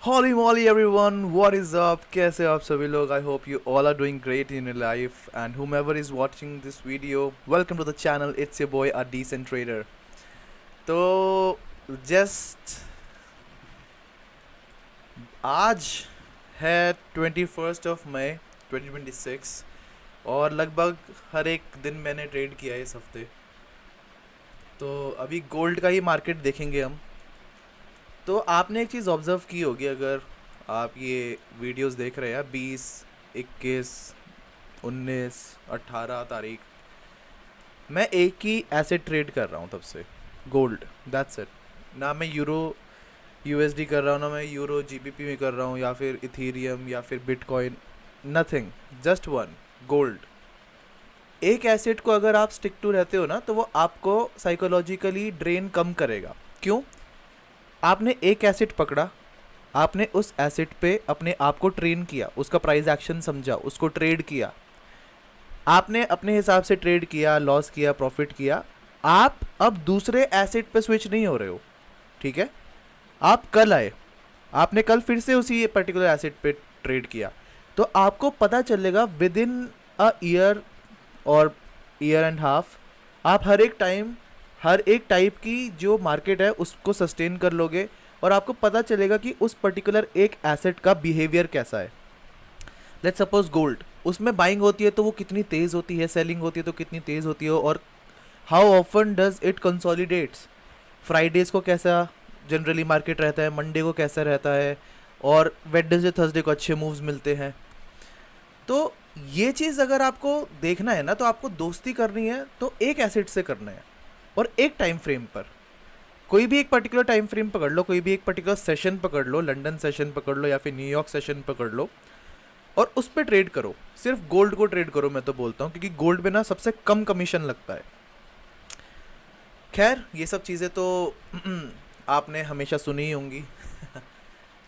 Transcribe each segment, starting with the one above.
Holy moly everyone, what is up? कैसे हो आप सभी लोग? I hope you all are doing great in your life and whomever is watching this video, welcome to the channel. It's your boy a decent trader. तो just आज है 21 मई 2026 और लगभग हर एक दिन मैंने ट्रेड किया है इस हफ्ते। तो अभी गोल्ड का ही मार्केट देखेंगे हम। तो आपने एक चीज़ ऑब्ज़र्व की होगी, अगर आप ये वीडियोस देख रहे हैं 20, 21, 19, 18 तारीख, मैं एक ही एसेट ट्रेड कर रहा हूँ तब से, गोल्ड। That's it. ना मैं यूरो यूएसडी कर रहा हूँ, ना मैं यूरो जीबीपी में कर रहा हूँ, या फिर इथीरियम या फिर bitcoin. Nothing, just one, gold. एक एसेट को अगर आप स्टिक टू रहते हो ना, तो वो आपको साइकोलॉजिकली ड्रेन कम करेगा। क्यों? आपने एक एसेट पकड़ा, आपने उस एसेट पे अपने आप को ट्रेन किया, उसका प्राइस एक्शन समझा, उसको ट्रेड किया, आपने अपने हिसाब से ट्रेड किया, लॉस किया, प्रॉफिट किया। आप अब दूसरे एसेट पे स्विच नहीं हो रहे हो, ठीक है? आप कल आए, आपने कल फिर से उसी पर्टिकुलर एसेट पे ट्रेड किया, तो आपको पता चलेगा विद इन अ ईयर और ईयर एंड हाफ आप हर एक टाइप की जो मार्केट है उसको सस्टेन कर लोगे, और आपको पता चलेगा कि उस पर्टिकुलर एक एसेट का बिहेवियर कैसा है। लेट्स सपोज गोल्ड, उसमें बाइंग होती है तो वो कितनी तेज़ होती है, सेलिंग होती है तो कितनी तेज़ होती है, और how often does it consolidates. Fridays को कैसा जनरली मार्केट रहता है, मंडे को कैसा रहता है, और वेडनेसडे थर्सडे को अच्छे मूव्स मिलते हैं। तो ये चीज़ अगर आपको देखना है ना, तो आपको दोस्ती करनी है तो एक एसेट से करना है, और एक टाइम फ्रेम पर। कोई भी एक पर्टिकुलर टाइम फ्रेम पकड़ लो, कोई भी एक पर्टिकुलर सेशन पकड़ लो, लंदन सेशन पकड़ लो या फिर न्यूयॉर्क सेशन पकड़ लो, और उस पर ट्रेड करो। सिर्फ गोल्ड को ट्रेड करो, मैं तो बोलता हूँ, क्योंकि गोल्ड में ना सबसे कम कमीशन लगता है। खैर, ये सब चीज़ें तो आपने हमेशा सुनी ही होंगी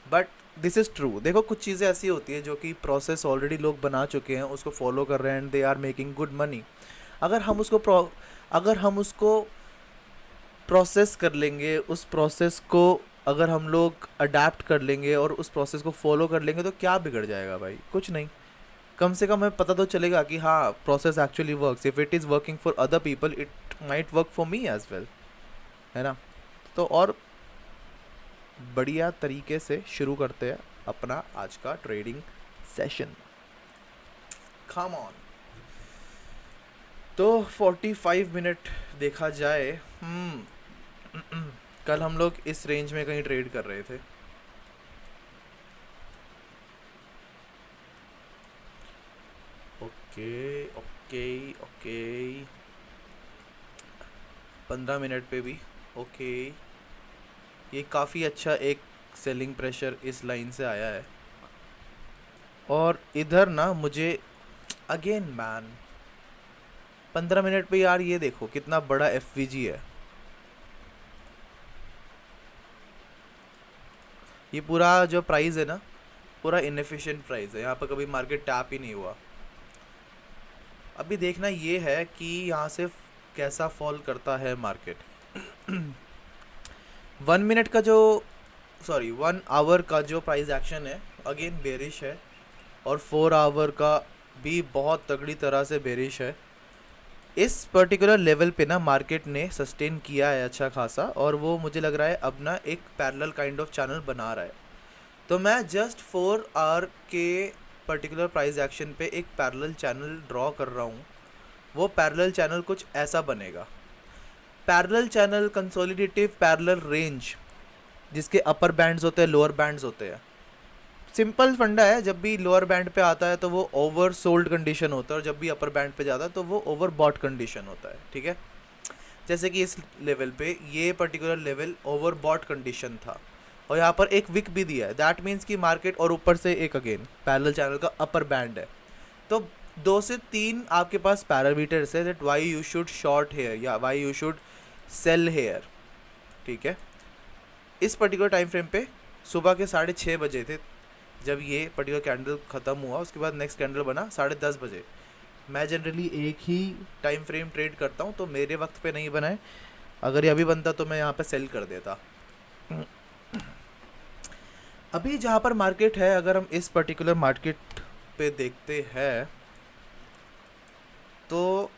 बट दिस इज़ ट्रू। देखो, कुछ चीज़ें ऐसी होती है जो कि प्रोसेस ऑलरेडी लोग बना चुके हैं, उसको फॉलो कर रहे हैं and they are making good money. अगर हम उसको अगर हम उसको प्रोसेस कर लेंगे, उस प्रोसेस को अगर हम लोग अडेप्ट कर लेंगे और उस प्रोसेस को फॉलो कर लेंगे, तो क्या बिगड़ जाएगा भाई? कुछ नहीं। कम से कम हमें पता तो चलेगा कि हाँ, process actually works. If it is working for other people, it might work for me as well, है ना? तो और बढ़िया तरीके से शुरू करते हैं अपना आज का ट्रेडिंग सेशन। Come on. तो 45 मिनट देखा जाए, कल हम लोग इस रेंज में कहीं ट्रेड कर रहे थे। ओके ओके ओके, 15 मिनट पे भी ओके। ये काफ़ी अच्छा एक सेलिंग प्रेशर इस लाइन से आया है, और इधर ना मुझे अगेन मैन 15 मिनट पे यार, ये देखो कितना बड़ा एफवीजी है। ये पूरा जो प्राइस है ना, पूरा इनएफिशिएंट प्राइस है। यहाँ पर कभी मार्केट टैप ही नहीं हुआ। अभी देखना ये है कि यहाँ से कैसा फॉल करता है मार्केट। 1 मिनट का जो 1 आवर का जो प्राइस एक्शन है, अगेन बेरिश है, और 4 आवर का भी बहुत तगड़ी तरह से बेरिश है। इस पर्टिकुलर लेवल पे ना मार्केट ने सस्टेन किया है अच्छा खासा, और वो मुझे लग रहा है अब ना एक पैरेलल काइंड ऑफ चैनल बना रहा है। तो मैं जस्ट 4 आवर के पर्टिकुलर प्राइस एक्शन पे एक पैरेलल चैनल ड्रॉ कर रहा हूँ। वो पैरेलल चैनल कुछ ऐसा बनेगा। Parallel channel, consolidative parallel range, जिसके अपर बैंड्स होते हैं, लोअर बैंड्स होते हैं। सिंपल फंडा है, जब भी लोअर बैंड पे आता है तो वो ओवर सोल्ड कंडीशन होता है, और जब भी अपर बैंड पे जाता है तो वो ओवर बॉट कंडीशन होता है, ठीक है? जैसे कि इस लेवल पे ये particular level overbought condition था, और यहाँ पर एक विक भी दिया है। दैट मीन्स कि मार्केट, और ऊपर से एक अगेन पैरेलल चैनल का अपर बैंड है। तो 2 से 3 आपके पास पैरामीटर्स है that why you should short hair या why you should sell hair, ठीक है? इस पर्टिकुलर टाइम फ्रेम पे सुबह के 6:30 बजे थे जब ये पर्टिकुलर कैंडल ख़त्म हुआ। उसके बाद नेक्स्ट कैंडल बना 10:30 बजे। मैं जनरली एक ही टाइम फ्रेम ट्रेड करता हूँ, तो मेरे वक्त पे नहीं बना है। अगर ये अभी बनता तो मैं यहाँ पे सेल कर देता। अभी जहाँ पर मार्केट है, अगर हम इस पर्टिकुलर मार्केट पे देखते हैं तो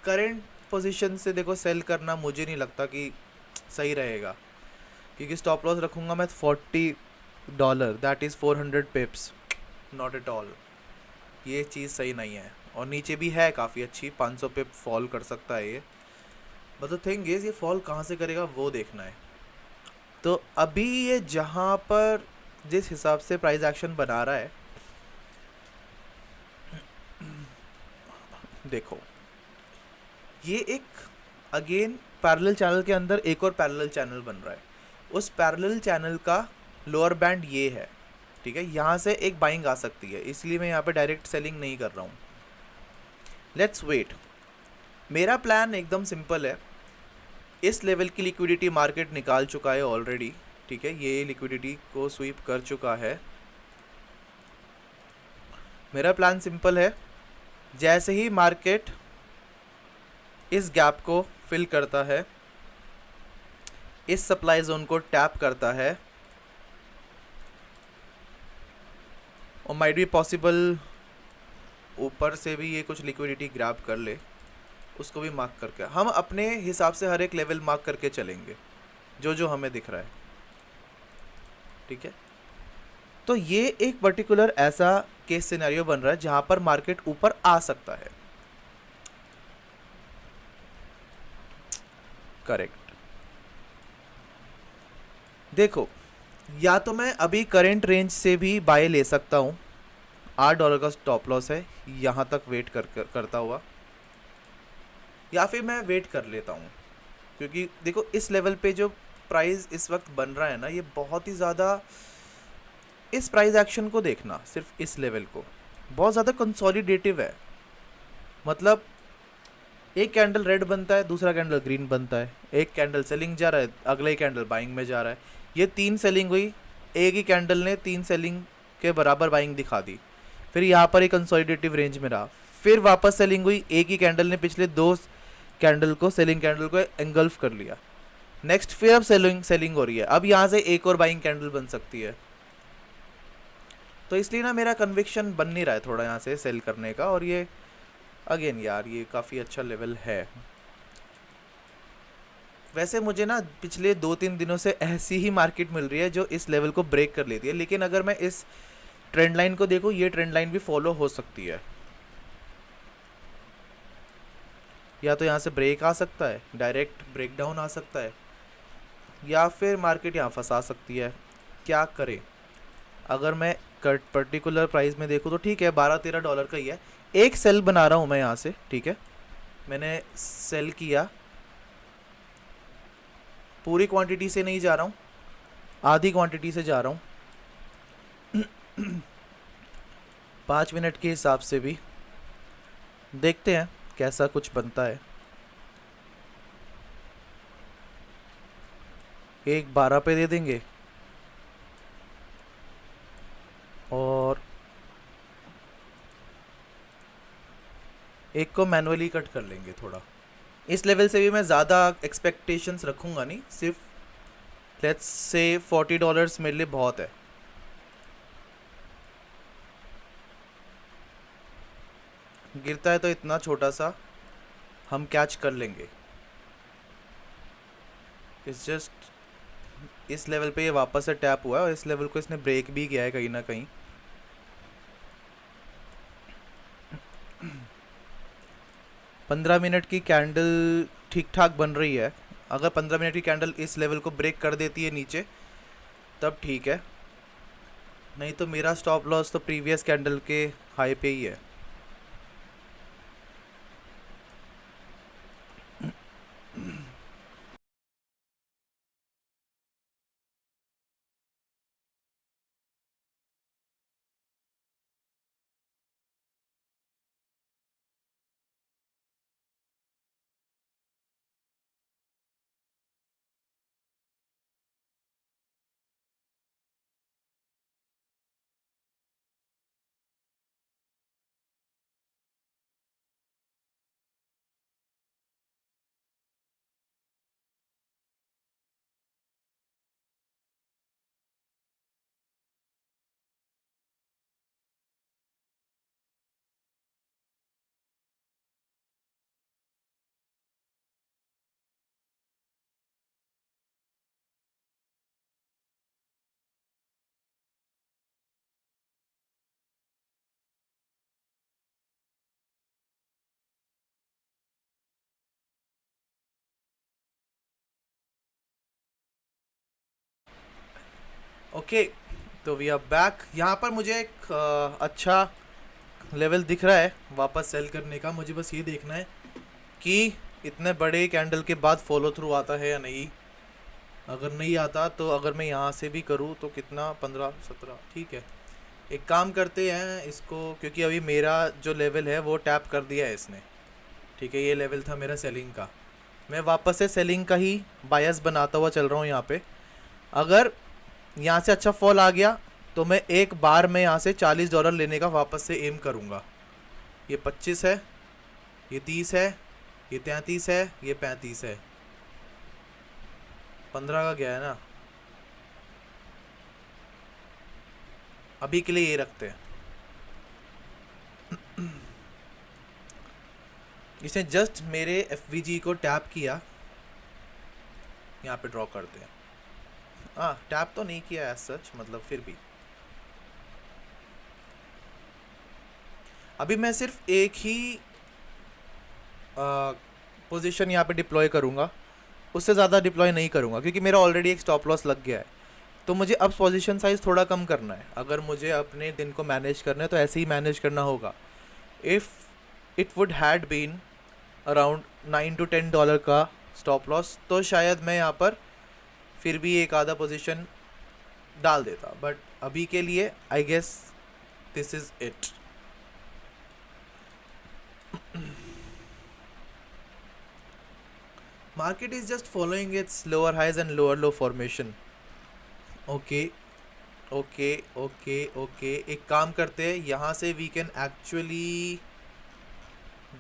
करंट पोजीशन से देखो सेल करना मुझे नहीं लगता कि सही रहेगा, क्योंकि स्टॉप लॉस रखूँगा मैं $40, that is 400 पिप्स, not at all. ये चीज़ सही नहीं है। और नीचे भी है काफ़ी अच्छी, 500 पिप फॉल कर सकता है ये, बट द थिंग इज़ ये फॉल कहाँ से करेगा वो देखना है। तो अभी ये जहाँ पर जिस हिसाब से प्राइस एक्शन बना रहा है, देखो ये एक अगेन पैरेलल चैनल के अंदर एक और पैरेलल चैनल बन रहा है। उस पैरेलल चैनल का लोअर बैंड ये है, ठीक है। यहाँ से एक बाइंग आ सकती है, इसलिए मैं यहाँ पे डायरेक्ट सेलिंग नहीं कर रहा हूँ। Let's wait. मेरा प्लान एकदम सिंपल है। इस लेवल की लिक्विडिटी मार्केट निकाल चुका है ऑलरेडी, ठीक है। ये लिक्विडिटी को स्वीप कर चुका है। मेरा प्लान सिंपल है, जैसे ही मार्केट इस गैप को फिल करता है, इस सप्लाई जोन को टैप करता है, और माइट बी पॉसिबल ऊपर से भी ये कुछ लिक्विडिटी ग्रैब कर ले, उसको भी मार्क करके हम अपने हिसाब से हर एक लेवल मार्क करके चलेंगे जो जो हमें दिख रहा है, ठीक है। तो ये एक पर्टिकुलर ऐसा केस सिनेरियो बन रहा है जहां पर मार्केट ऊपर आ सकता है। करेक्ट। देखो, या तो मैं अभी करंट रेंज से भी बाय ले सकता हूँ, $8 का स्टॉप लॉस है, यहाँ तक वेट करता हुआ, या फिर मैं वेट कर लेता हूँ, क्योंकि देखो इस लेवल पे जो प्राइस इस वक्त बन रहा है ना, ये बहुत ही ज़्यादा, इस प्राइस एक्शन को देखना, सिर्फ इस लेवल को, बहुत ज़्यादा कंसोलिडेटिव है। मतलब एक कैंडल रेड बनता है, दूसरा कैंडल ग्रीन बनता है, एक कैंडल सेलिंग जा रहा है, अगला ही कैंडल बाइंग में जा रहा है। ये 3 सेलिंग हुई, एक ही कैंडल ने 3 सेलिंग के बराबर बाइंग दिखा दी, फिर यहाँ पर एक कंसोलिडेटिव रेंज में रहा, फिर वापस सेलिंग हुई, एक ही कैंडल ने पिछले 2 कैंडल को, सेलिंग कैंडल को एंगल्फ कर लिया। नेक्स्ट फिर अब सेलिंग सेलिंग हो रही है, अब यहाँ से एक और बाइंग कैंडल बन सकती है। तो इसलिए ना मेरा कन्विक्शन बन नहीं रहा है थोड़ा यहाँ से सेल करने का। और ये अगेन यार ये काफ़ी अच्छा लेवल है। वैसे मुझे ना पिछले 2-3 दिनों से ऐसी ही मार्केट मिल रही है जो इस लेवल को ब्रेक कर लेती है, लेकिन अगर मैं इस ट्रेंड लाइन को देखूँ, ये ट्रेंड लाइन भी फॉलो हो सकती है। या तो यहाँ से ब्रेक आ सकता है, डायरेक्ट ब्रेक डाउन आ सकता है, या फिर मार्केट यहाँ फंसा सकती है। क्या करें? अगर मैं कट पर्टिकुलर प्राइस में देखूँ तो ठीक है, $12-13 का ही है। एक सेल बना रहा हूँ मैं यहाँ से, ठीक है। मैंने सेल किया, पूरी क्वांटिटी से नहीं जा रहा हूँ, आधी क्वांटिटी से जा रहा हूँ, 5 मिनट के हिसाब से भी देखते हैं कैसा कुछ बनता है। एक 12 पे दे देंगे, और एक को मैनुअली कट कर लेंगे थोड़ा। इस लेवल से भी मैं ज़्यादा एक्सपेक्टेशंस रखूँगा नहीं, सिर्फ लेट्स से $40 मेरे लिए बहुत है। गिरता है तो इतना छोटा सा हम कैच कर लेंगे। इस जस्ट इस लेवल पे ये वापस से टैप हुआ है, और इस लेवल को इसने ब्रेक भी किया है कहीं ना कहीं। 15 मिनट की कैंडल ठीक ठाक बन रही है। अगर 15 मिनट की कैंडल इस लेवल को ब्रेक कर देती है नीचे, तब ठीक है, नहीं तो मेरा स्टॉप लॉस तो प्रीवियस कैंडल के हाई पे ही है। ओके, तो वी आर बैक। यहाँ पर मुझे एक अच्छा लेवल दिख रहा है वापस सेल करने का। मुझे बस ये देखना है कि इतने बड़े कैंडल के बाद फॉलो थ्रू आता है या नहीं। अगर नहीं आता तो अगर मैं यहाँ से भी करूँ तो कितना, 15-17, ठीक है। एक काम करते हैं इसको, क्योंकि अभी मेरा जो लेवल है वो टैप कर दिया है इसने, ठीक है। ये लेवल था मेरा सेलिंग का, मैं वापस से सेलिंग का ही बायस बनाता हुआ चल रहा हूँ यहाँ पे। अगर यहाँ से अच्छा फॉल आ गया तो मैं एक बार में यहाँ से $40 लेने का वापस से एम करूँगा। ये 25 है, ये 30 है, ये 33 है, ये 35 है, 15 का गया है ना। अभी के लिए ये रखते हैं। इसने जस्ट मेरे एफ को टैप किया, यहाँ पे ड्रॉ करते हैं। हाँ, टैप तो नहीं किया एज सच, मतलब फिर भी अभी मैं सिर्फ एक ही पोजीशन यहाँ पे डिप्लॉय करूँगा, उससे ज़्यादा डिप्लॉय नहीं करूँगा, क्योंकि मेरा ऑलरेडी एक स्टॉप लॉस लग गया है। तो मुझे अब पोजीशन साइज़ थोड़ा कम करना है। अगर मुझे अपने दिन को मैनेज करना है तो ऐसे ही मैनेज करना होगा। If it would had been around $9 to $10 का स्टॉप लॉस तो शायद मैं यहाँ पर फिर भी एक आधा पोजीशन डाल देता, बट अभी के लिए I guess this is it. Market is just following its lower highs and lower low formation. Okay okay okay okay, एक काम करते हैं, यहाँ से we can actually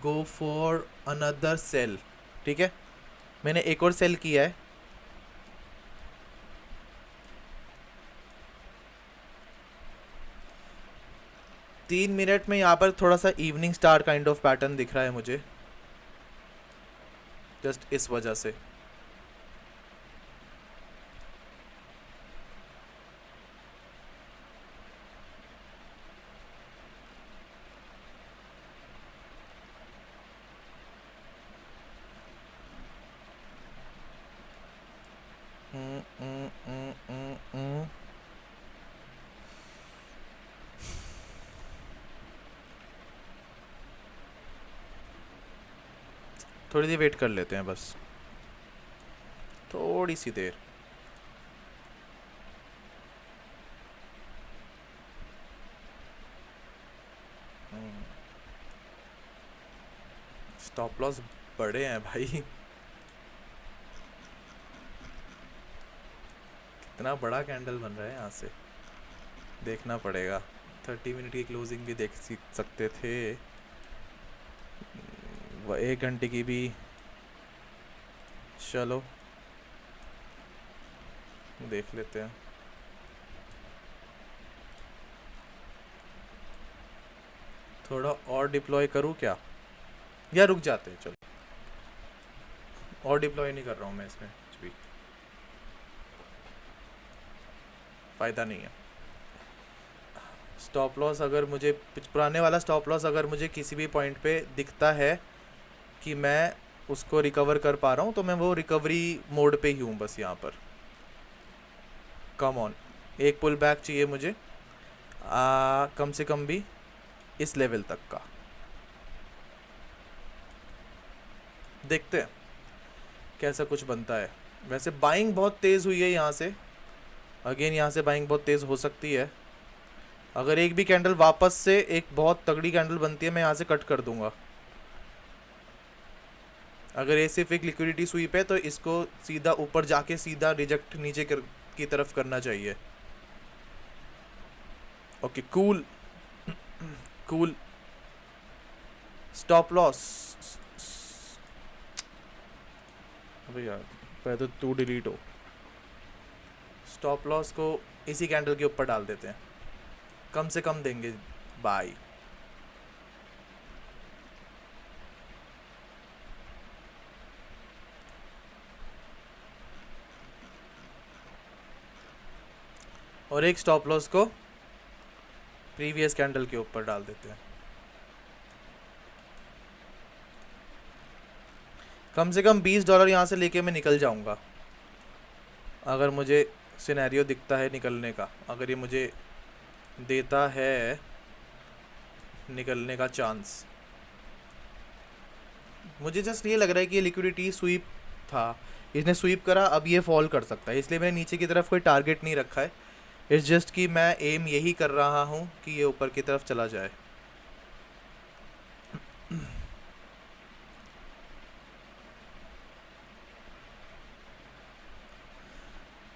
go for another sell, ठीक है। मैंने एक और सेल किया है। तीन मिनट में यहाँ पर थोड़ा सा evening star kind of pattern दिख रहा है मुझे, जस्ट इस वजह से। हम्म, हम्म, हम्म, हम्म, हम्म। थोड़ी देर वेट कर लेते हैं, बस थोड़ी सी देर। स्टॉप लॉस बड़े हैं भाई, कितना बड़ा कैंडल बन रहा है यहाँ से, देखना पड़ेगा। 30 मिनट की क्लोजिंग भी देख सकते थे, 1 घंटे की भी। चलो देख लेते हैं। थोड़ा और डिप्लॉय करूँ क्या, या रुक जाते हैं? चलो, और डिप्लॉय नहीं कर रहा हूँ मैं इसमें, कुछ भी फ़ायदा नहीं है। स्टॉप लॉस अगर मुझे, पुराने वाला स्टॉप लॉस अगर मुझे किसी भी पॉइंट पे दिखता है कि मैं उसको रिकवर कर पा रहा हूँ तो मैं वो रिकवरी मोड पे ही हूँ बस यहाँ पर। कम ऑन, एक पुल बैक चाहिए मुझे, कम से कम भी इस लेवल तक का। देखते हैं कैसा कुछ बनता है। वैसे बाइंग बहुत तेज़ हुई है यहाँ से, अगेन यहाँ से बाइंग बहुत तेज़ हो सकती है। अगर एक भी कैंडल वापस से एक बहुत तगड़ी कैंडल बनती है, मैं यहाँ से कट कर दूंगा। अगर ये सिर्फ एक लिक्विडिटी स्वीप है तो इसको सीधा ऊपर जाके सीधा रिजेक्ट नीचे की तरफ करना चाहिए। Okay, cool cool. Stop loss, अबे यार पहले तो तू डिलीट हो। स्टॉप लॉस को इसी कैंडल के ऊपर डाल देते हैं, कम से कम देंगे बाय। और एक स्टॉप लॉस को प्रीवियस कैंडल के ऊपर डाल देते हैं। कम से कम $20 यहाँ से लेके मैं निकल जाऊंगा अगर मुझे सिनेरियो दिखता है निकलने का, अगर ये मुझे देता है निकलने का चांस। मुझे जस्ट ये लग रहा है कि ये लिक्विडिटी स्वीप था, इसने स्वीप करा, अब ये फॉल कर सकता है, इसलिए मैंने नीचे की तरफ कोई टारगेट नहीं रखा है। इट्स जस्ट कि मैं एम यही कर रहा हूँ कि ये ऊपर की तरफ चला जाए।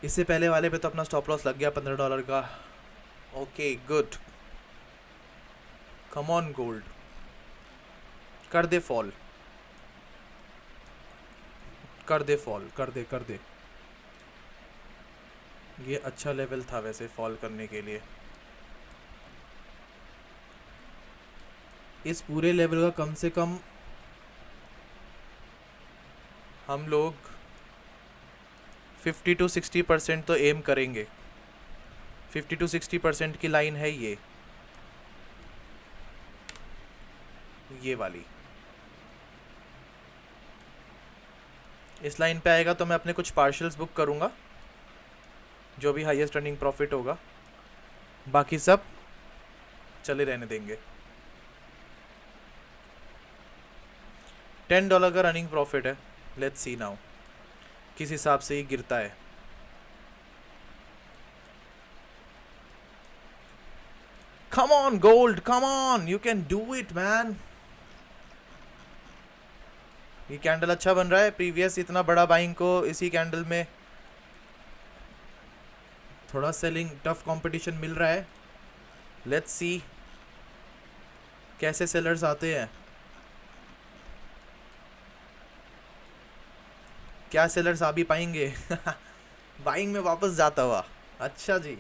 इससे पहले वाले पे तो अपना स्टॉप लॉस लग गया $15 का। Okay good, come on gold, कर दे फॉल, कर दे फॉल, कर दे कर दे। ये अच्छा लेवल था वैसे फॉल करने के लिए। इस पूरे लेवल का कम से कम हम लोग 50 to 60% तो एम करेंगे। 50 to 60% की लाइन है ये वाली। इस लाइन पे आएगा तो मैं अपने कुछ पार्शल्स बुक करूँगा, जो भी हाईएस्ट रनिंग प्रॉफिट होगा, बाकी सब चले रहने देंगे। $10 का रनिंग प्रॉफिट है, लेट्स सी नाउ किस हिसाब से ये गिरता है। Come on gold, come on, you can do it man. ये कैंडल अच्छा बन रहा है, प्रीवियस इतना बड़ा बाइंग को इसी कैंडल में थोड़ा सेलिंग टफ कंपटीशन मिल रहा है। लेट्स सी कैसे सेलर्स आते हैं, क्या सेलर्स आ भी पाएंगे। बाइंग में वापस जाता हुआ। अच्छा जी,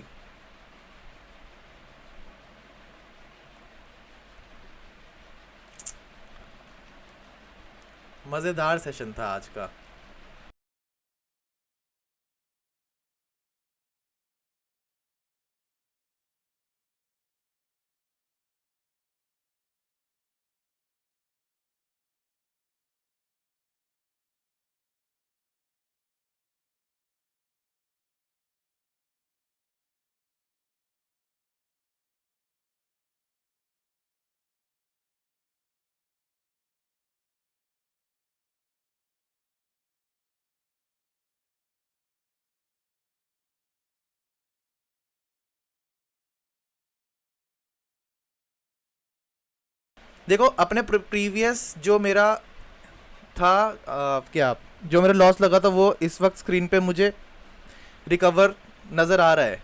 मज़ेदार सेशन था आज का। देखो अपने प्रीवियस जो मेरा था क्या जो मेरा लॉस लगा था वो इस वक्त स्क्रीन पे मुझे रिकवर नज़र आ रहा है,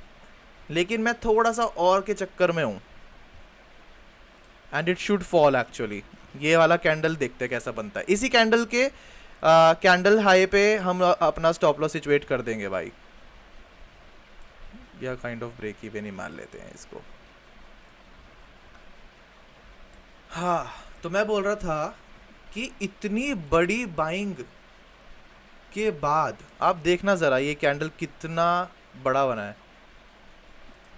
लेकिन मैं थोड़ा सा और के चक्कर में हूँ and it should fall actually. ये वाला कैंडल देखते हैं कैसा बनता है, इसी कैंडल के कैंडल हाई पे हम अपना स्टॉप लॉस सिचुएट कर देंगे भाई, या काइंड ऑफ ब्रेक इवन ही मान लेते हैं इसको। हाँ, तो मैं बोल रहा था कि इतनी बड़ी बाइंग के बाद आप देखना ज़रा ये कैंडल कितना बड़ा बना है,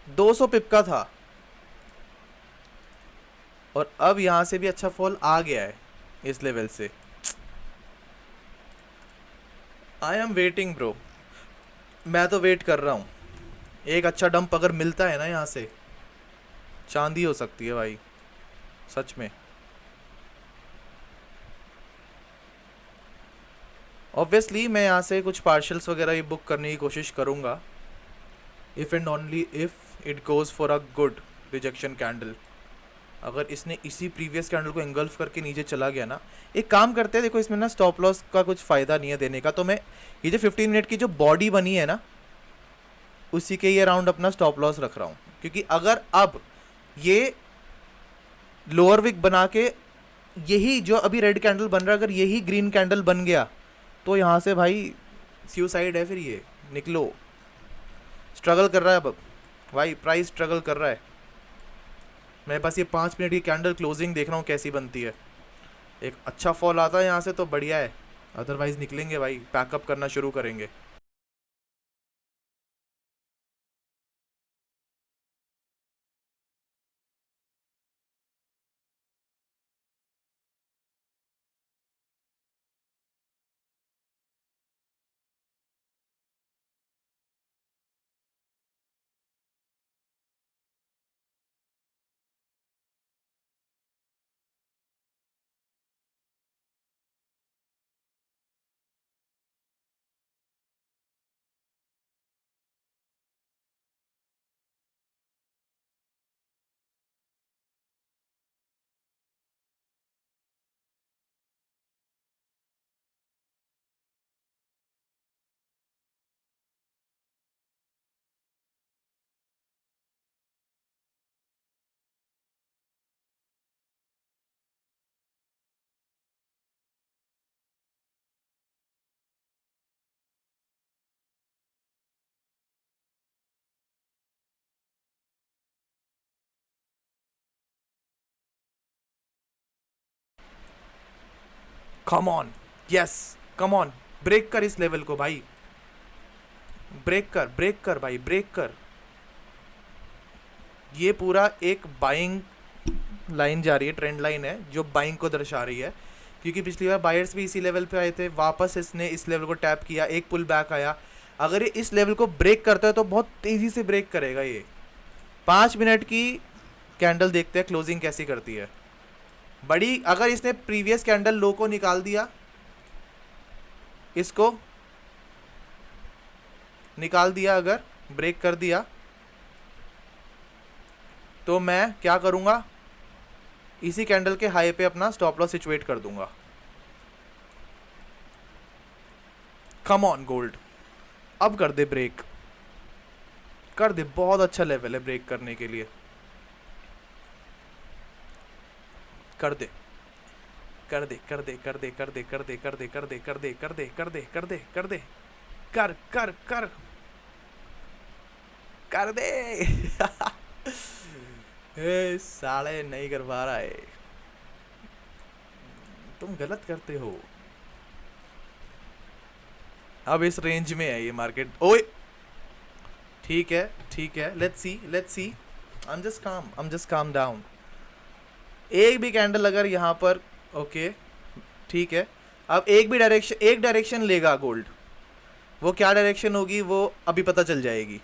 200 पिप का था और अब यहाँ से भी अच्छा फॉल आ गया है इस लेवल से। आई एम वेटिंग ब्रो, मैं तो वेट कर रहा हूँ। एक अच्छा डंप अगर मिलता है ना यहाँ से, चांदी हो सकती है भाई सच में। ऑब्वियसली मैं यहाँ से कुछ पार्शल्स वगैरह ही बुक करने की कोशिश करूँगा, if and only if it goes for a good rejection candle. अगर इसने इसी प्रीवियस कैंडल को एंगल्फ करके नीचे चला गया ना, एक काम करते हैं, देखो इसमें ना स्टॉप लॉस का कुछ फ़ायदा नहीं है देने का, तो मैं ये जो 15 मिनट की जो बॉडी बनी है ना उसी के ये राउंड अपना स्टॉप लॉस रख रहा हूँ, क्योंकि अगर अब ये लोअर विक बना के यही जो अभी रेड कैंडल बन रहा है अगर यही ग्रीन कैंडल बन गया तो यहाँ से भाई सुसाइड है, फिर ये निकलो। स्ट्रगल कर रहा है अब भाई, प्राइस स्ट्रगल कर रहा है। मैं बस ये 5 मिनट की कैंडल क्लोजिंग देख रहा हूँ कैसी बनती है, एक अच्छा फॉल आता है यहाँ से तो बढ़िया है, अदरवाइज निकलेंगे भाई, पैकअप करना शुरू करेंगे। Come on, yes, come on, break कर इस लेवल को भाई, ब्रेक कर भाई, ब्रेक कर। ये पूरा एक बाइंग लाइन जा रही है, ट्रेंड लाइन है जो बाइंग को दर्शा रही है, क्योंकि पिछली बार बायर्स भी इसी लेवल पे आए थे, वापस इसने इस लेवल को टैप किया, एक पुल बैक आया। अगर ये इस लेवल को ब्रेक करता है तो बहुत तेज़ी से ब्रेक करेगा ये। 5 मिनट की कैंडल देखते हैं क्लोजिंग कैसी करती है बड़ी। अगर इसने प्रीवियस कैंडल लो को निकाल दिया, इसको निकाल दिया, अगर ब्रेक कर दिया, तो मैं क्या करूँगा, इसी कैंडल के हाई पे अपना स्टॉप लॉस सिचुएट कर दूंगा। कम ऑन गोल्ड, अब कर दे ब्रेक, कर दे, बहुत अच्छा लेवल है ब्रेक करने के लिए, कर दे, कर दे, कर दे, कर दे, कर दे, कर दे, कर दे, कर दे, कर दे, कर दे, कर दे, कर दे, कर दे, कर कर कर कर दे। ए साले नहीं कर पा रहा है, तुम गलत करते हो। अब इस रेंज में है ये मार्केट। ओए ठीक है, ठीक है, let's see, let's see, I am just calm down. एक भी कैंडल अगर यहाँ पर, ओके ठीक है, अब एक डायरेक्शन लेगा गोल्ड, वो क्या डायरेक्शन होगी वो अभी पता चल जाएगी,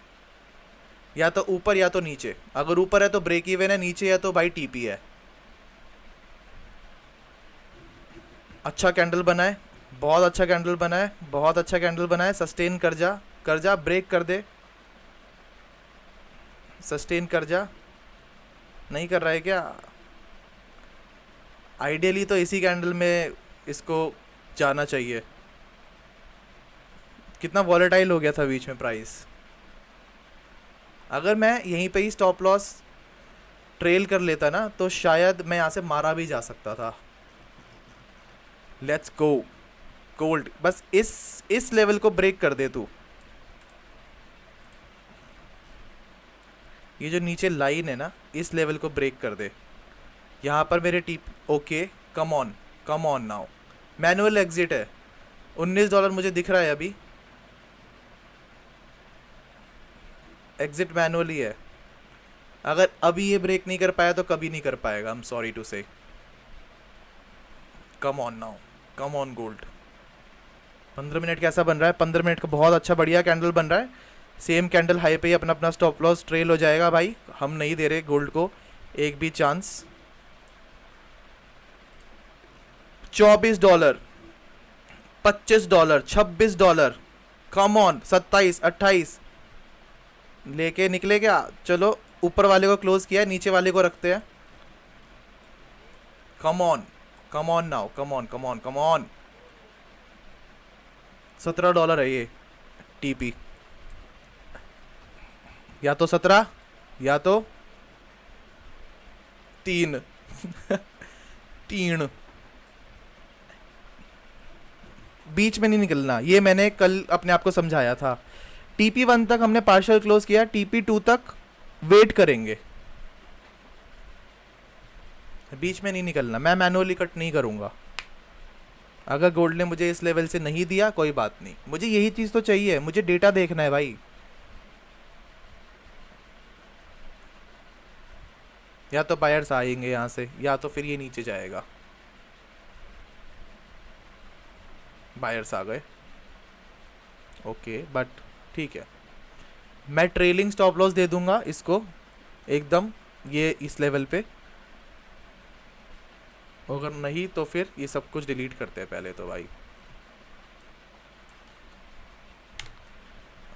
या तो ऊपर या तो नीचे। अगर ऊपर है तो ब्रेक इवन है, नीचे है तो भाई टीपी है। अच्छा कैंडल बना है, बहुत अच्छा कैंडल बना है, बहुत अच्छा कैंडल बना है। सस्टेन कर जा, कर जा, ब्रेक कर दे, सस्टेन कर जा। नहीं कर रहा है क्या? आइडियली तो इसी कैंडल में इसको जाना चाहिए। कितना वॉलेटाइल हो गया था बीच में प्राइस। अगर मैं यहीं पे ही स्टॉप लॉस ट्रेल कर लेता ना तो शायद मैं यहाँ से मारा भी जा सकता था। लेट्स गो गोल्ड, बस इस लेवल को ब्रेक कर दे तू। ये जो नीचे लाइन है ना, इस लेवल को ब्रेक कर दे। यहाँ पर मेरे टीप, okay come on now. Manual exit है, $19 मुझे दिख रहा है अभी, एग्जिट मैनुअली है। अगर अभी ये ब्रेक नहीं कर पाया तो कभी नहीं कर पाएगा, आई एम सॉरी टू से। कम on now, come on gold. 15 minute कैसा बन रहा है? 15 मिनट का बहुत अच्छा बढ़िया कैंडल बन रहा है। सेम कैंडल हाई पे ही अपना अपना स्टॉप लॉस ट्रेल हो जाएगा भाई। हम नहीं दे रहे गोल्ड को एक भी चांस। $24, $25, $26, कम ऑन, 27, 28 लेके निकले क्या? चलो ऊपर वाले को क्लोज किया, नीचे वाले को रखते हैं। कम ऑन नाउ, कम ऑन। $17 है ये टीपी, या तो 17 या तो 3 3 बीच में नहीं निकलना। ये मैंने कल अपने आप को समझाया था। TP1 तक हमने पार्शियल क्लोज किया, TP2 तक वेट करेंगे, बीच में नहीं निकलना। मैं मैनुअली कट नहीं करूंगा। अगर गोल्ड ने मुझे इस लेवल से नहीं दिया कोई बात नहीं, मुझे यही चीज़ तो चाहिए, मुझे डेटा देखना है भाई। या तो बायर्स आएंगे यहाँ से, या तो फिर ये नीचे जाएगा। बायर्स आ गए, ओके, बट ठीक है। मैं ट्रेलिंग स्टॉप लॉस दे दूंगा इसको एकदम, ये इस लेवल पे। अगर नहीं तो फिर ये सब कुछ डिलीट करते हैं पहले तो भाई।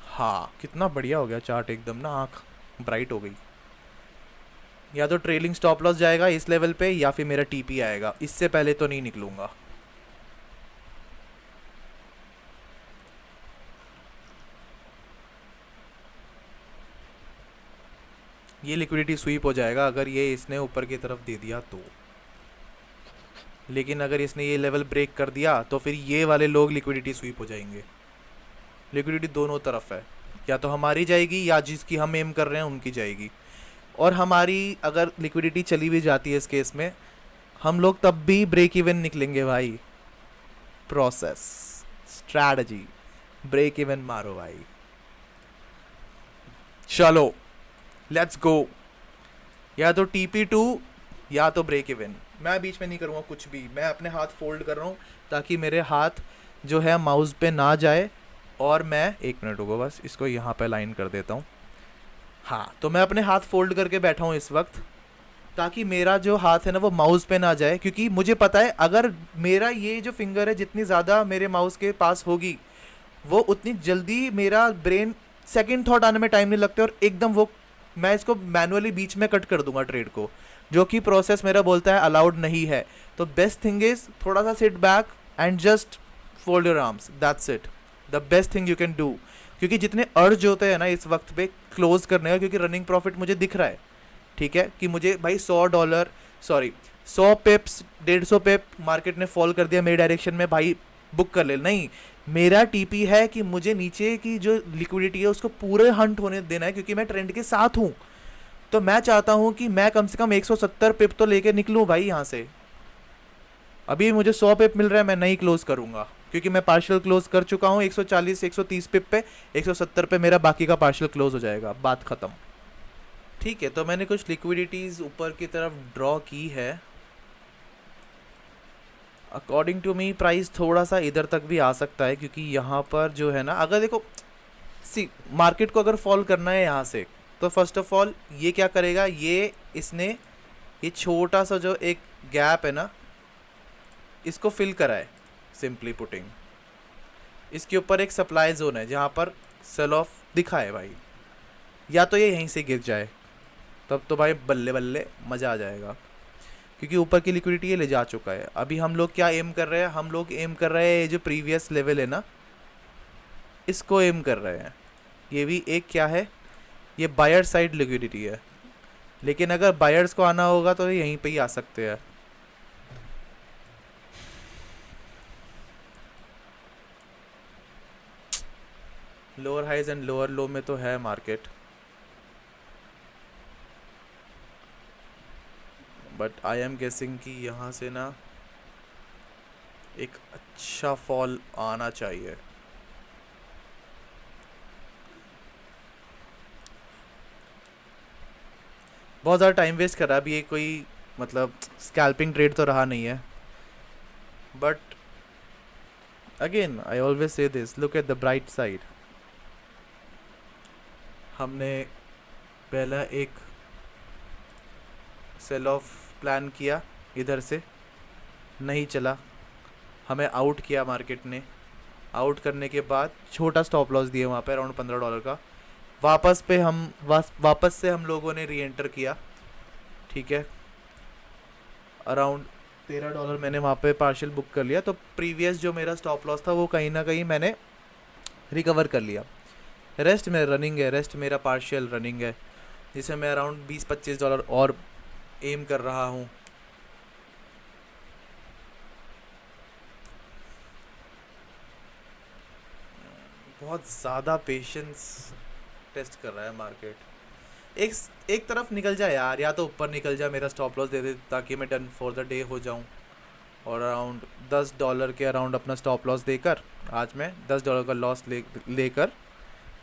हाँ कितना बढ़िया हो गया चार्ट एकदम ना, आँख ब्राइट हो गई। या तो ट्रेलिंग स्टॉप लॉस जाएगा इस लेवल पे, या फिर मेरा टीपी आएगा। इससे पहले तो नहीं निकलूंगा। ये लिक्विडिटी स्वीप हो जाएगा अगर ये इसने ऊपर की तरफ दे दिया तो। लेकिन अगर इसने ये लेवल ब्रेक कर दिया तो फिर ये वाले लोग लिक्विडिटी स्वीप हो जाएंगे। लिक्विडिटी दोनों तरफ है, या तो हमारी जाएगी या जिसकी हम एम कर रहे हैं उनकी जाएगी। और हमारी अगर लिक्विडिटी चली भी जाती है इस केस में, हम लोग तब भी ब्रेक इवन निकलेंगे भाई। प्रोसेस, स्ट्रैटेजी, ब्रेक इवन मारो भाई। चलो लेट्स गो। या तो TP2 या तो ब्रेक इवन। मैं बीच में नहीं करूँगा कुछ भी, मैं अपने हाथ फोल्ड कर रहा हूँ ताकि मेरे हाथ जो है माउस पे ना जाए। और मैं 1 मिनट रुको, बस इसको यहाँ पे लाइन कर देता हूँ। हाँ, तो मैं अपने हाथ फोल्ड करके बैठा हूँ इस वक्त, ताकि मेरा जो हाथ है ना वो माउस पे ना जाए, क्योंकि मुझे पता है अगर मेरा ये जो फिंगर है जितनी ज़्यादा मेरे माउस के पास होगी, वो उतनी जल्दी मेरा ब्रेन सेकंड थॉट आने में टाइम नहीं लगता, और एकदम वो मैं इसको मैनुअली बीच में कट कर दूंगा ट्रेड को, जो कि प्रोसेस मेरा बोलता है अलाउड नहीं है। तो बेस्ट थिंग इज थोड़ा सा sit back and just fold your arms, that's it, the best thing you can do. क्योंकि जितने अर्ज होते हैं ना इस वक्त पे क्लोज करने का, क्योंकि रनिंग प्रॉफिट मुझे दिख रहा है, ठीक है, कि मुझे भाई $100 सॉरी 100 पिप्स 150 पिप मार्केट ने फॉल कर दिया मेरे डायरेक्शन में, भाई बुक कर ले। नहीं, मेरा टीपी है कि मुझे नीचे की जो लिक्विडिटी है उसको पूरे हंट होने देना है, क्योंकि मैं ट्रेंड के साथ हूँ। तो मैं चाहता हूँ कि मैं कम से कम 170 पिप तो लेके निकलूँ भाई यहाँ से। अभी मुझे 100 पिप मिल रहा है, मैं नहीं क्लोज करूँगा, क्योंकि मैं पार्शियल क्लोज कर चुका हूँ 140 130 पिप पे। 170 पे मेरा बाकी का पार्शियल क्लोज हो जाएगा, बात ख़त्म। ठीक है, तो मैंने कुछ लिक्विडिटीज़ ऊपर की तरफ ड्रॉ की है। अकॉर्डिंग टू मी प्राइस थोड़ा सा इधर तक भी आ सकता है, क्योंकि यहाँ पर जो है ना, अगर देखो सी मार्केट को अगर फॉल करना है यहाँ से, तो फर्स्ट ऑफ ऑल ये क्या करेगा, ये इसने ये छोटा सा जो एक गैप है ना, इसको फिल करा है। सिंपली पुटिंग, इसके ऊपर एक सप्लाई जोन है जहाँ पर सेल ऑफ दिखा है भाई। या तो ये यहीं से गिर जाए, तब तो भाई बल्ले बल्ले मज़ा आ जाएगा, क्योंकि ऊपर की लिक्विडिटी ये ले जा चुका है। अभी हम लोग क्या एम कर रहे हैं, हम लोग एम कर रहे हैं ये जो प्रीवियस लेवल है ना, इसको एम कर रहे हैं। ये भी एक क्या है, ये बायर साइड लिक्विडिटी है, लेकिन अगर बायर्स को आना होगा तो यहीं पे ही आ सकते हैं। Lower highs and lower low में तो है market, but I am guessing कि यहाँ से ना एक अच्छा फॉल आना चाहिए। बहुत ज़्यादा टाइम वेस्ट कर रहा है अभी ये, कोई मतलब स्कैल्पिंग ट्रेड तो रहा नहीं है। But again I always say this, look at the bright side. हमने पहला एक सेल ऑफ प्लान किया, इधर से नहीं चला, हमें आउट किया मार्केट ने। आउट करने के बाद छोटा स्टॉप लॉस दिए वहाँ पे अराउंड $15 का। वापस से हम लोगों ने री एंटर किया, ठीक है, अराउंड $13 मैंने वहाँ पे पार्शियल बुक कर लिया। तो प्रीवियस जो मेरा स्टॉप लॉस था वो कहीं ना कहीं मैंने रिकवर कर लिया। रेस्ट मेरा रनिंग है, रेस्ट मेरा पार्शियल रनिंग है, जिसे मैं अराउंड $20-25 और एम कर रहा हूँ। बहुत ज़्यादा पेशेंस टेस्ट कर रहा है मार्केट। एक एक तरफ निकल जाए यार, या तो ऊपर निकल जाए, मेरा स्टॉप लॉस दे दे ताकि मैं डन फॉर द डे हो जाऊँ, और अराउंड $10 के अराउंड अपना स्टॉप लॉस देकर आज मैं $10 का लॉस लेकर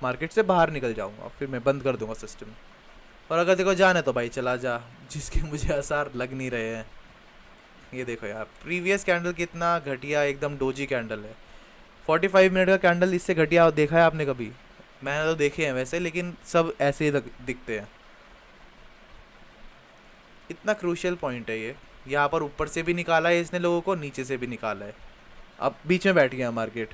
मार्केट से बाहर निकल जाऊँगा, फिर मैं बंद कर दूँगा सिस्टम। और अगर देखो जाना है तो भाई चला जा, जिसके मुझे आसार लग नहीं रहे हैं। ये देखो यार, प्रीवियस कैंडल कितना घटिया एकदम डोजी कैंडल है। 45 मिनट का कैंडल इससे घटिया देखा है आपने कभी? मैंने तो देखे हैं वैसे, लेकिन सब ऐसे ही दिखते हैं। इतना क्रूशियल पॉइंट है ये, यहाँ पर ऊपर से भी निकाला है इसने लोगों को, नीचे से भी निकाला है, अब बीच में बैठ गया मार्केट।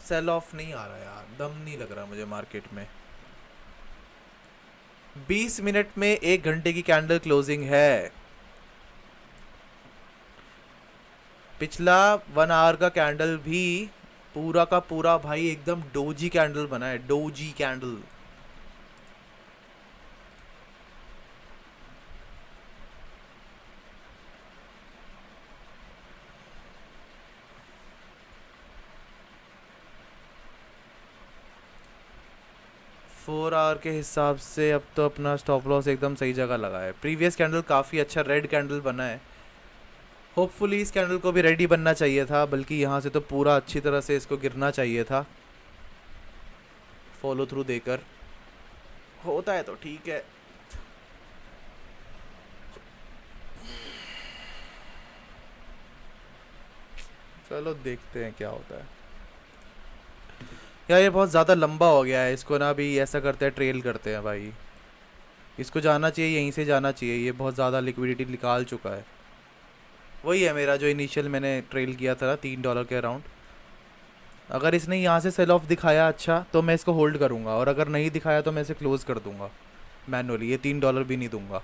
सेल ऑफ नहीं आ रहा यार, दम नहीं लग रहा मुझे मार्केट में। 20 मिनट में 1 घंटे की कैंडल क्लोजिंग है। पिछला 1 आवर का कैंडल भी पूरा का पूरा भाई एकदम डोजी कैंडल बना है, डोजी कैंडल। 4 आवर के हिसाब से अब तो अपना स्टॉप लॉस एकदम सही जगह लगा है। प्रीवियस कैंडल काफ़ी अच्छा रेड कैंडल बना है। होपफुली इस कैंडल को भी रेडी बनना चाहिए था, बल्कि यहाँ से तो पूरा अच्छी तरह से इसको गिरना चाहिए था। फॉलो थ्रू देकर होता है तो ठीक है। चलो देखते हैं क्या होता है। यार ये बहुत ज़्यादा लंबा हो गया है, इसको ना अभी ऐसा करते हैं, ट्रेल करते हैं भाई। इसको जाना चाहिए, यहीं से जाना चाहिए। ये बहुत ज़्यादा लिक्विडिटी निकाल चुका है। वही है मेरा जो इनिशियल मैंने ट्रेल किया था ना, $3 के अराउंड। अगर इसने यहाँ से सेल ऑफ दिखाया अच्छा, तो मैं इसको होल्ड करूँगा, और अगर नहीं दिखाया तो मैं इसे क्लोज़ कर दूँगा मैनुअली। ये $3 भी नहीं दूंगा।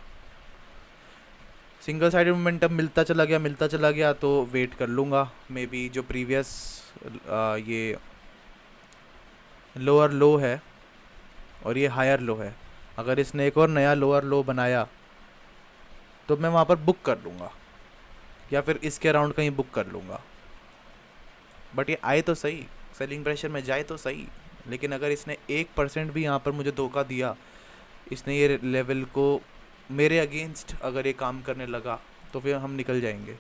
सिंगल साइड मोमेंटम मिलता चला गया तो वेट कर लूँगा। मे बी जो प्रीवियस ये लोअर लो है और ये हायर लो है, अगर इसने एक और नया लोअर लो बनाया तो मैं वहाँ पर बुक कर लूँगा, या फिर इसके अराउंड कहीं बुक कर लूँगा। बट ये आए तो सही, सेलिंग प्रेशर में जाए तो सही। लेकिन अगर इसने 1% भी यहाँ पर मुझे धोखा दिया, इसने ये लेवल को मेरे अगेंस्ट अगर ये काम करने लगा, तो फिर हम निकल जाएंगे।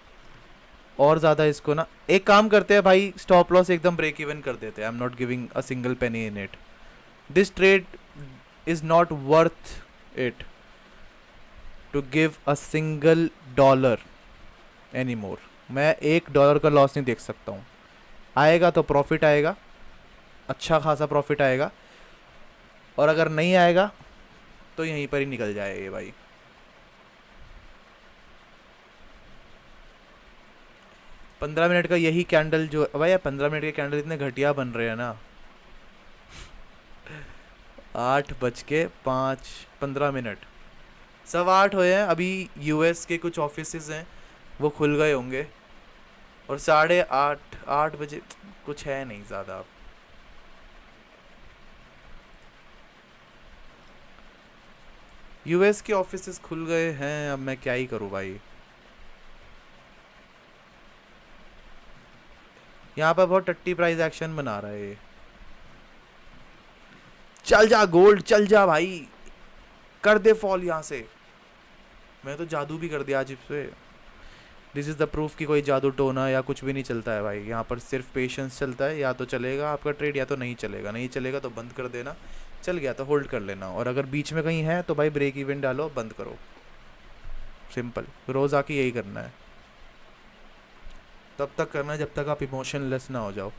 और ज़्यादा इसको ना एक काम करते हैं भाई, स्टॉप लॉस एकदम ब्रेक इवन कर देते हैं। I am not giving a single penny in it. This trade is not worth it to give a single dollar any more. मैं $1 का लॉस नहीं देख सकता हूँ। आएगा तो प्रॉफिट आएगा, अच्छा खासा प्रॉफिट आएगा, और अगर नहीं आएगा तो यहीं पर ही निकल जाएगा ये भाई। पंद्रह मिनट का यही कैंडल जो भाई, 15 मिनट के कैंडल इतने घटिया बन रहे हैं ना। 8:05 15 हुए हैं अभी। यूएस के कुछ ऑफिसेज हैं वो खुल गए होंगे, और 8:30 कुछ है नहीं ज़्यादा। यूएस के ऑफिसेज खुल गए हैं, अब मैं क्या ही करूँ भाई। यहाँ पर बहुत टट्टी प्राइस एक्शन बना रहा है ये। चल जा गोल्ड, चल जा भाई, कर दे फॉल यहाँ से। मैं तो जादू भी कर दिया आज इस पे। दिस इज़ द प्रूफ कि कोई जादू टोना या कुछ भी नहीं चलता है भाई। यहाँ पर सिर्फ पेशेंस चलता है। या तो चलेगा आपका ट्रेड, या तो नहीं चलेगा। नहीं चलेगा तो बंद कर देना, चल गया तो होल्ड कर लेना, और अगर बीच में कहीं है तो भाई ब्रेक इवन डालो, बंद करो। सिंपल, रोज़ आके यही करना है। तब तक करना है जब तक आप इमोशनलेस ना हो जाओ।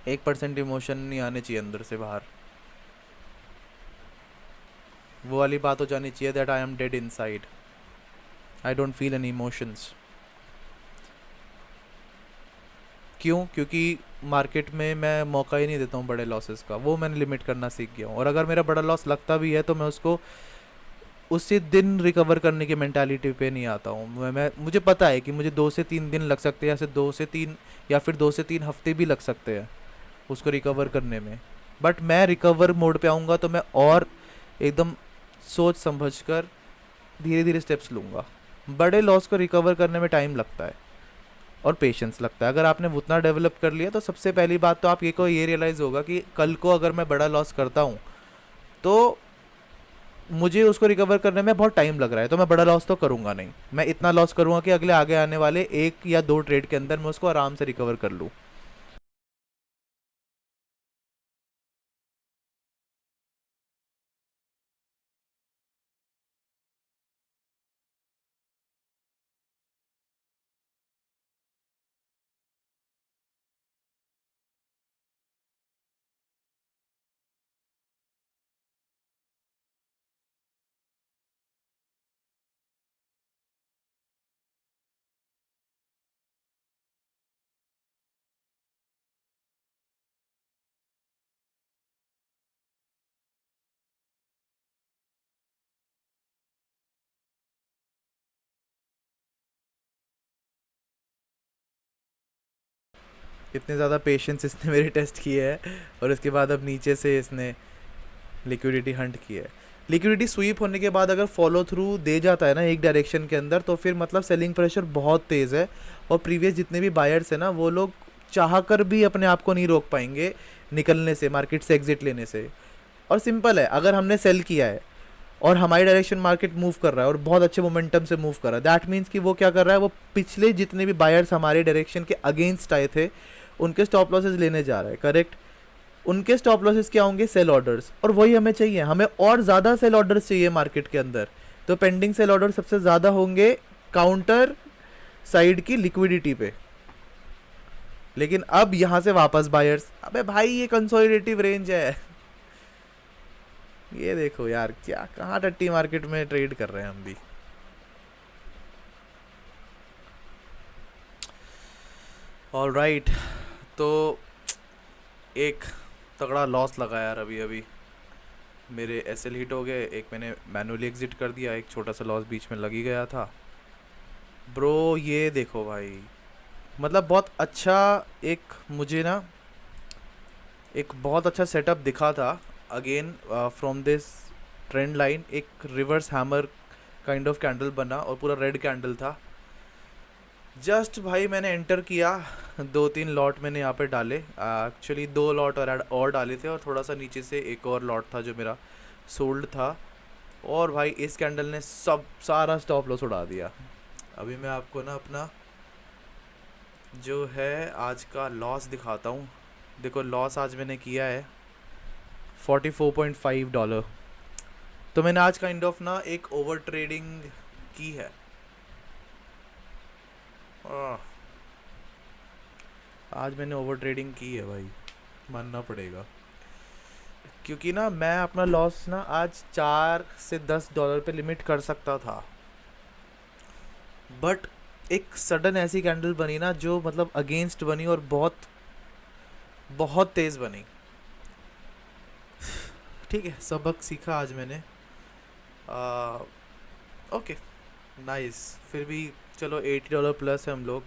1% इमोशन नहीं आने चाहिए अंदर से बाहर। वो वाली बात हो जानी चाहिए that I am dead inside, I don't feel any emotions. क्यों? क्योंकि मार्केट में मैं मौका ही नहीं देता हूँ बड़े लॉसेस का। वो मैंने लिमिट करना सीख गया हूँ। और अगर मेरा बड़ा लॉस लगता भी है तो मैं उसको उसी दिन रिकवर करने की मेंटालिटी पे नहीं आता हूँ। मैं मुझे पता है कि मुझे 2 से 3 दिन लग सकते हैं, या फिर 2 से 3 या फिर 2 से 3 हफ्ते भी लग सकते हैं उसको रिकवर करने में। बट मैं रिकवर मोड पे आऊँगा तो मैं और एकदम सोच समझ कर धीरे धीरे स्टेप्स लूँगा। बड़े लॉस को रिकवर करने में टाइम लगता है और पेशेंस लगता है। अगर आपने उतना डेवलप कर लिया तो सबसे पहली बात तो आप ये रियलाइज़ होगा कि कल को अगर मैं बड़ा लॉस करता हूँ तो मुझे उसको रिकवर करने में बहुत टाइम लग रहा है, तो मैं बड़ा लॉस तो करूँगा नहीं। मैं इतना लॉस करूँगा कि अगले आगे आने वाले 1 या 2 ट्रेड के अंदर मैं उसको आराम से रिकवर कर लूँ। इतने ज़्यादा पेशेंस इसने मेरे टेस्ट किए है, और इसके बाद अब नीचे से इसने लिक्विडिटी हंट किया है। लिक्विडिटी स्वीप होने के बाद अगर फॉलो थ्रू दे जाता है ना एक डायरेक्शन के अंदर, तो फिर मतलब सेलिंग प्रेशर बहुत तेज़ है। और प्रीवियस जितने भी बायर्स हैं ना, वो लोग चाह कर भी अपने आप को नहीं रोक पाएंगे निकलने से, मार्केट से एग्जिट लेने से। और सिंपल है, अगर हमने सेल किया है और हमारी डायरेक्शन मार्केट मूव कर रहा है और बहुत अच्छे मोमेंटम से मूव कर रहा है, दैट मीन्स कि वो क्या कर रहा है, वो पिछले जितने भी बायर्स हमारे डायरेक्शन के अगेंस्ट आए थे उनके स्टॉप लॉसेस लेने जा रहा है, करेक्ट। उनके स्टॉप लॉसेस क्या होंगे, सेल ऑर्डर्स, और वही हमें चाहिए, हमें और ज़्यादा सेल ऑर्डर्स चाहिए मार्केट के अंदर। तो पेंडिंग सेल ऑर्डर सबसे ज़्यादा होंगे काउंटर साइड की लिक्विडिटी पे। लेकिन अब यहाँ से वापस बायर्स, अबे भाई ये कंसोलिडेटिव रेंज है। ये देखो यार, क्या कहाँ टट्टी मार्केट में ट्रेड कर रहे हैं हम भी। ऑल राइट, तो एक तगड़ा लॉस लगा यार अभी अभी। मेरे एसएल हिट हो गए, एक मैंने मैनुअली एग्जिट कर दिया, एक छोटा सा लॉस बीच में लग ही गया था। ब्रो ये देखो भाई, मतलब बहुत अच्छा, एक मुझे ना एक बहुत अच्छा सेटअप दिखा था again from this trend line. एक reverse hammer kind of candle बना और पूरा रेड कैंडल था। जस्ट भाई मैंने एंटर किया, 2-3 लॉट मैंने यहाँ पे डाले, एक्चुअली 2 लॉट और डाले थे, और थोड़ा सा नीचे से एक और लॉट था जो मेरा सोल्ड था। और भाई इस कैंडल ने सब सारा स्टॉप लॉस उड़ा दिया। अभी मैं आपको ना अपना जो है आज का लॉस दिखाता हूँ। देखो लॉस आज मैंने किया है $44.5। तो मैंने आज काइंड ऑफ ना एक ओवर ट्रेडिंग की है। आज मैंने ओवर ट्रेडिंग की है भाई, मानना पड़ेगा, क्योंकि ना मैं अपना लॉस ना आज $4 से $10 पे लिमिट कर सकता था, बट एक सडन ऐसी कैंडल बनी ना जो मतलब अगेंस्ट बनी और बहुत बहुत तेज़ बनी। ठीक है, सबक सीखा आज मैंने। ओके नाइस, फिर भी चलो $80 प्लस है हम लोग।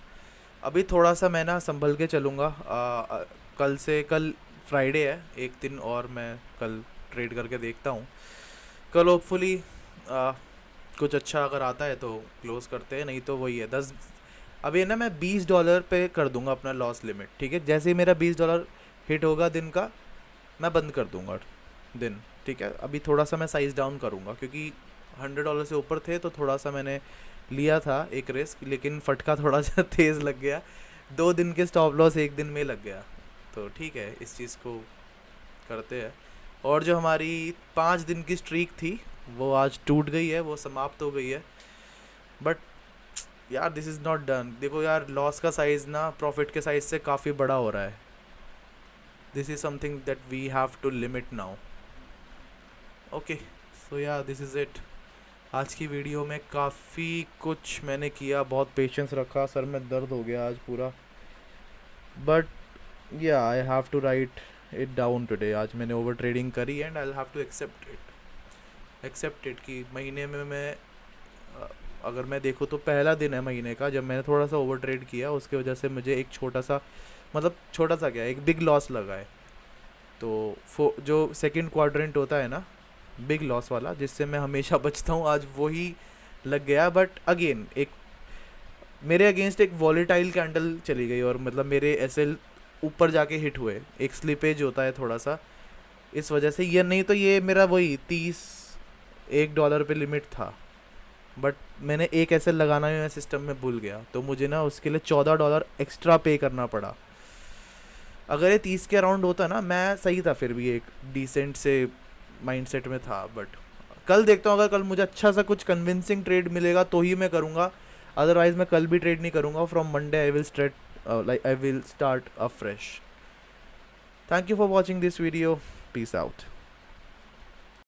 अभी थोड़ा सा मैं ना संभल के चलूँगा। कल फ्राइडे है, एक दिन और मैं कल ट्रेड करके देखता हूँ। कल होपफुली कुछ अच्छा अगर आता है तो क्लोज करते हैं, नहीं तो वही है 10। अभी ना मैं $20 पे कर दूंगा अपना लॉस लिमिट, ठीक है। जैसे ही मेरा $20 हिट होगा दिन का, मैं बंद कर दूंगा दिन, ठीक है। अभी थोड़ा सा मैं साइज़ डाउन करूँगा, क्योंकि $100 से ऊपर थे तो थोड़ा सा मैंने लिया था एक रिस्क, लेकिन फटका थोड़ा सा तेज़ लग गया। 2 दिन के स्टॉप लॉस एक दिन में लग गया, तो ठीक है इस चीज़ को करते हैं। और जो हमारी 5 दिन की स्ट्रीक थी वो आज टूट गई है, वो समाप्त हो गई है। बट यार दिस इज़ नॉट डन। देखो यार, लॉस का साइज़ ना प्रॉफिट के साइज़ से काफ़ी बड़ा हो रहा है। This is something that we have to limit now. Okay, so yeah this is it. आज की वीडियो में काफ़ी कुछ मैंने किया, बहुत पेशेंस रखा, सर में दर्द हो गया आज पूरा, but yeah I have to write it down today. आज मैंने ओवर ट्रेडिंग करी and I have to accept it कि महीने में मैं अगर मैं देखूँ तो पहला दिन है महीने का जब मैंने थोड़ा सा ओवर ट्रेड किया, उसके वजह से मुझे एक छोटा सा, मतलब छोटा सा क्या, एक बिग लॉस लगा है। तो जो सेकंड क्वाड्रेंट होता है ना बिग लॉस वाला, जिससे मैं हमेशा बचता हूँ, आज वही लग गया। बट अगेन एक मेरे अगेंस्ट एक वॉलेटाइल कैंडल चली गई और मतलब मेरे एसएल ऊपर जाके हिट हुए, एक स्लिपेज होता है थोड़ा सा, इस वजह से। ये नहीं तो ये मेरा वही $31 पे लिमिट था, बट मैंने एक एसएल लगाना ही मैं सिस्टम में भूल गया, तो मुझे ना उसके लिए $14 एक्स्ट्रा पे करना पड़ा। अगर ये 30 के अराउंड होता ना, मैं सही था, फिर भी एक डिसेंट से माइंडसेट में था। बट कल देखता हूँ, अगर कल मुझे अच्छा सा कुछ कन्विंसिंग ट्रेड मिलेगा तो ही मैं करूँगा, अदरवाइज मैं कल भी ट्रेड नहीं करूँगा। From Monday I will start a fresh. Thank you for watching this video, peace out.